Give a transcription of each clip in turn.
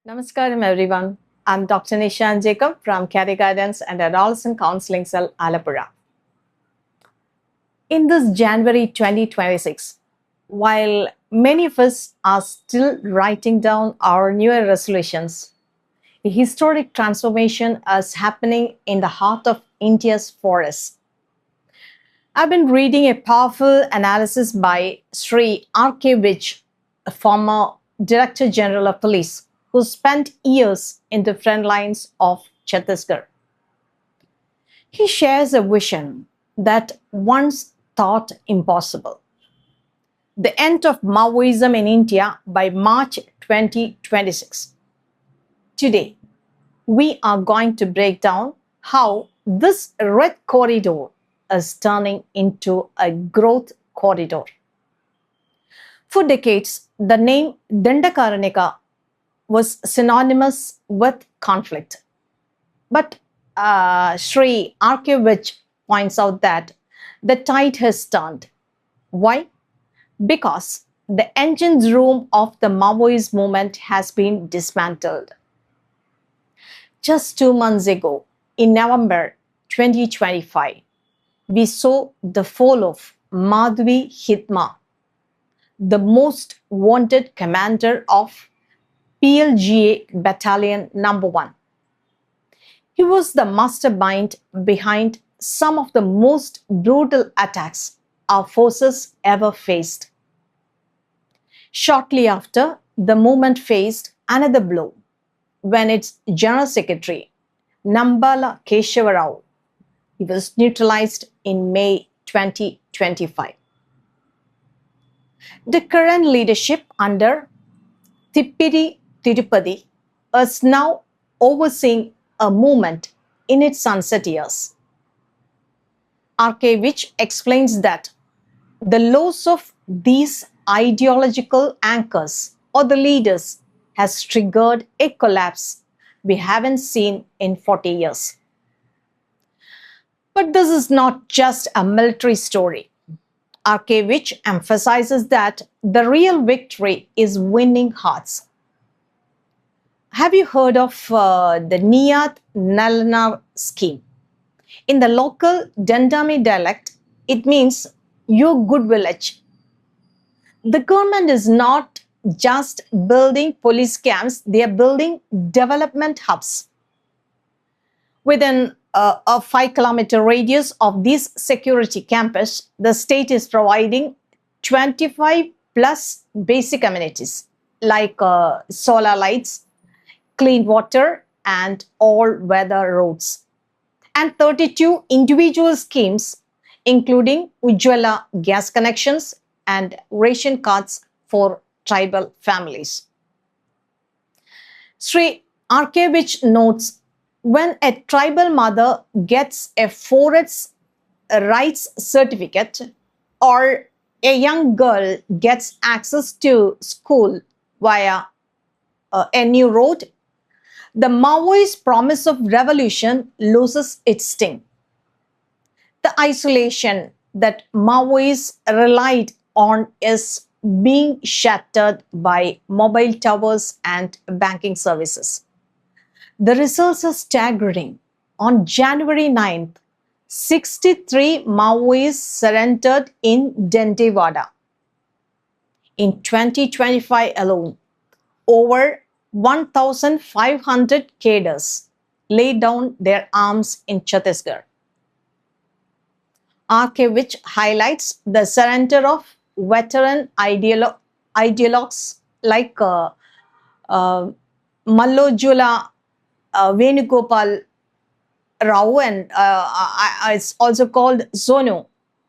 Namaskaram everyone. I'm Dr. Nisha Jacob from Career Guidance and Adolescent Counseling Cell, Alapura. In this January 2026, while many of us are still writing down our New Year resolutions, a historic transformation is happening in the heart of India's forests. I've been reading a powerful analysis by Sri R.K. Vij, a former Director General of Police, who spent years in the front lines of Chhattisgarh. He shares a vision that once thought impossible: the end of Maoism in India by March 2026. Today, we are going to break down how this red corridor is turning into a growth corridor. For decades, the name Dandakaranya was synonymous with conflict. But Sri R.K. Vij points out that the tide has turned. Why? Because the engine room of the Maoist movement has been dismantled. Just 2 months ago, in November 2025, we saw the fall of Madhvi Hitma, the most wanted commander of PLGA Battalion Number 1. He was the mastermind behind some of the most brutal attacks our forces ever faced. Shortly after, the movement faced another blow when its General Secretary, Nambala Keshavarao, he was neutralized in May 2025. The current leadership under Thippiri Tirupati is now overseeing a movement in its sunset years. R.K. Vij explains that the loss of these ideological anchors or the leaders has triggered a collapse we haven't seen in 40 years. But this is not just a military story. R.K. Vij emphasizes that the real victory is winning hearts. Have you heard of the Niyat Nalnar scheme? In the local Dandami dialect, it means your good village. The government is not just building police camps, they are building development hubs. Within a 5-kilometer radius of this security campus, the state is providing 25 plus basic amenities like solar lights, clean water, and all-weather roads, and 32 individual schemes including Ujjwala gas connections and ration cards for tribal families. Sri R.K. Vij notes, when a tribal mother gets a forest rights certificate or a young girl gets access to school via a new road, the Maoist promise of revolution loses its sting. The isolation that Maoists relied on is being shattered by mobile towers and banking services. The results are staggering. On January 9th, 63 Maoists surrendered in Dantewada. In 2025 alone, over 1,500 cadres laid down their arms in Chhattisgarh. R.K. Vij highlights the surrender of veteran ideologues like Mallojula Venugopal Rao, and it's also called Zonu,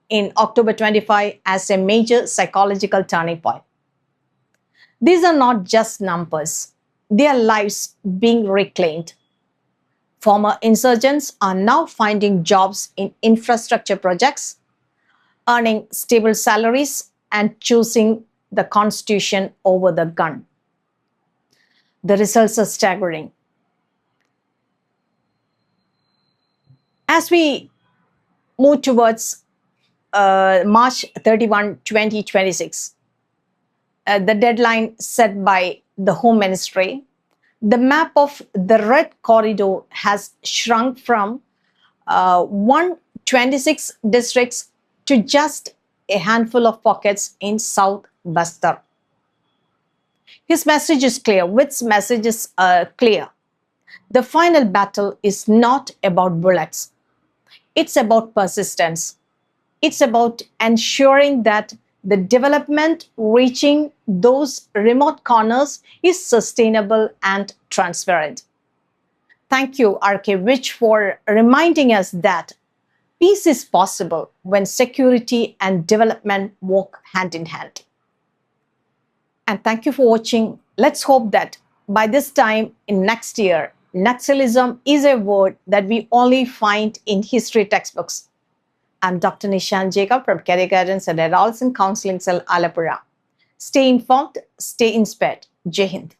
in October 25 as a major psychological turning point. These are not just numbers, they are lives being reclaimed. Former insurgents are now finding jobs in infrastructure projects, earning stable salaries, and choosing the constitution over the gun. The results are staggering. As we move towards March 31, 2026, the deadline set by the Home Ministry, The map of the Red Corridor has shrunk from 126 districts to just a handful of pockets in South Bastar. His message is clear. Which message is clear? The final battle is not about bullets. It's about persistence. It's about ensuring that the development reaching those remote corners is sustainable and transparent. Thank you, R.K. Rich, for reminding us that peace is possible when security and development walk hand in hand. And thank you for watching. Let's hope that by this time in next year, Naxalism is a word that we only find in history textbooks. I'm Dr. Nisha Jacob from Career Guidance and Adolescent Counseling Cell, Alapura. Stay informed, stay inspired. Jai Hind.